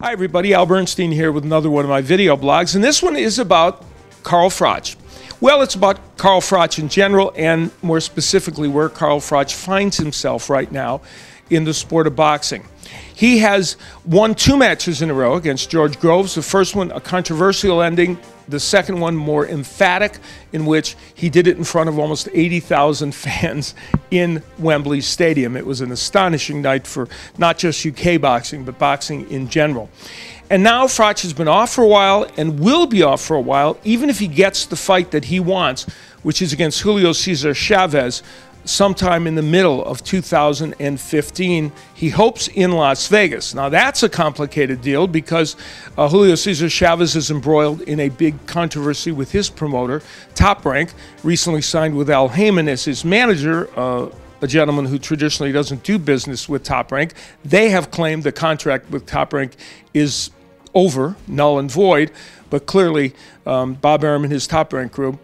Hi everybody, Al Bernstein here with another one of my video blogs, and this one is about Carl Froch. Well, it's about Carl Froch in general, and more specifically where Carl Froch finds himself right now in the sport of boxing. He has won 2 matches in a row against George Groves. The first one a controversial ending, the second one more emphatic, in which he did it in front of almost 80,000 fans in Wembley Stadium. It was an astonishing night for not just UK boxing, but boxing in general. And now Froch has been off for a while and will be off for a while, even if he gets the fight that he wants, which is against Julio Cesar Chavez, sometime in the middle of 2015. He hopes in Las Vegas. Now that's a complicated deal because Julio Cesar Chavez is embroiled in a big controversy with his promoter, Top Rank, recently signed with Al Heyman as his manager, a gentleman who traditionally doesn't do business with Top Rank. They have claimed the contract with Top Rank is over, null and void, but clearly Bob Arum and his Top Rank group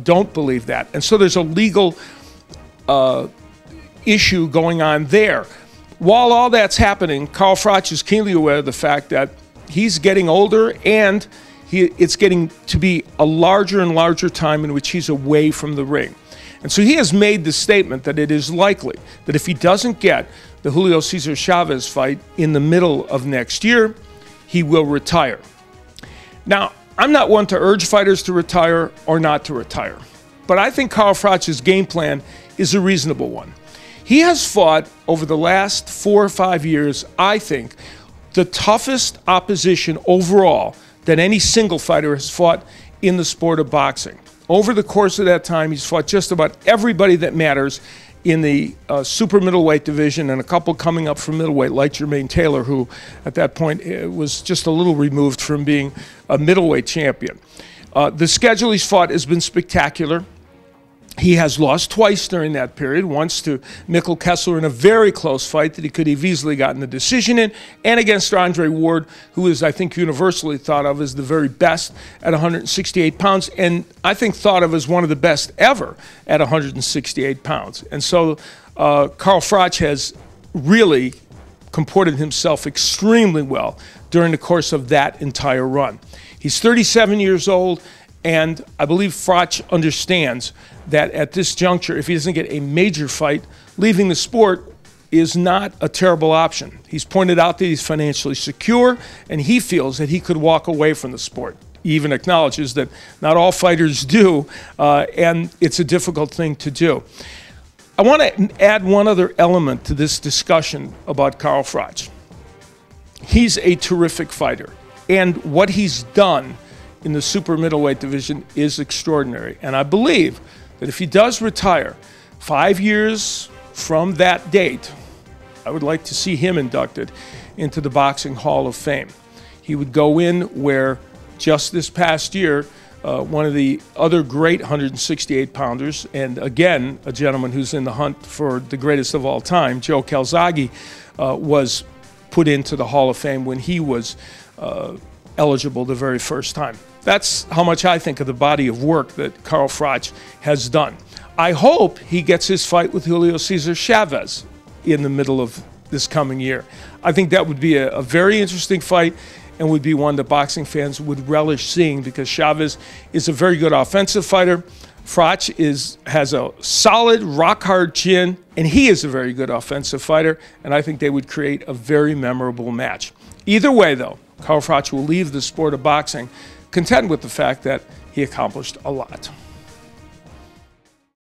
don't believe that. And so there's a legal issue going on there. While all that's happening, Carl Froch is keenly aware of the fact that he's getting older and it's getting to be a larger and larger time in which he's away from the ring. And so he has made the statement that it is likely that if he doesn't get the Julio Cesar Chavez fight in the middle of next year, he will retire. Now, I'm not one to urge fighters to retire or not to retire, but I think Carl Froch's game plan is a reasonable one. He has fought over the last 4 or 5 years, I think, the toughest opposition overall that any single fighter has fought in the sport of boxing. Over the course of that time, he's fought just about everybody that matters in the super middleweight division, and a couple coming up from middleweight, like Jermaine Taylor, who at that point was just a little removed from being a middleweight champion. The schedule he's fought has been spectacular. He has lost twice during that period, once to Mikkel Kessler in a very close fight that he could have easily gotten the decision in, and against Andre Ward, who is, I think, universally thought of as the very best at 168 pounds, and I think thought of as one of the best ever at 168 pounds. And so Carl Froch has really comported himself extremely well during the course of that entire run. He's 37 years old, and I believe Froch understands that at this juncture, if he doesn't get a major fight, leaving the sport is not a terrible option. He's pointed out that he's financially secure, and he feels that he could walk away from the sport. He even acknowledges that not all fighters do, and it's a difficult thing to do. I want to add one other element to this discussion about Carl Froch. He's a terrific fighter, and what he's done in the super middleweight division is extraordinary. And I believe that if he does retire 5 years from that date, I would like to see him inducted into the Boxing Hall of Fame. He would go in where just this past year, one of the other great 168-pounders, and again, a gentleman who's in the hunt for the greatest of all time, Joe Calzaghe, was put into the Hall of Fame when he was eligible the very first time. That's how much I think of the body of work that Carl Froch has done. I hope he gets his fight with Julio Cesar Chavez in the middle of this coming year. I think that would be a very interesting fight and would be one that boxing fans would relish seeing, because Chavez is a very good offensive fighter. Froch has a solid, rock-hard chin, and he is a very good offensive fighter, and I think they would create a very memorable match. Either way, though, Carl Froch will leave the sport of boxing content with the fact that he accomplished a lot.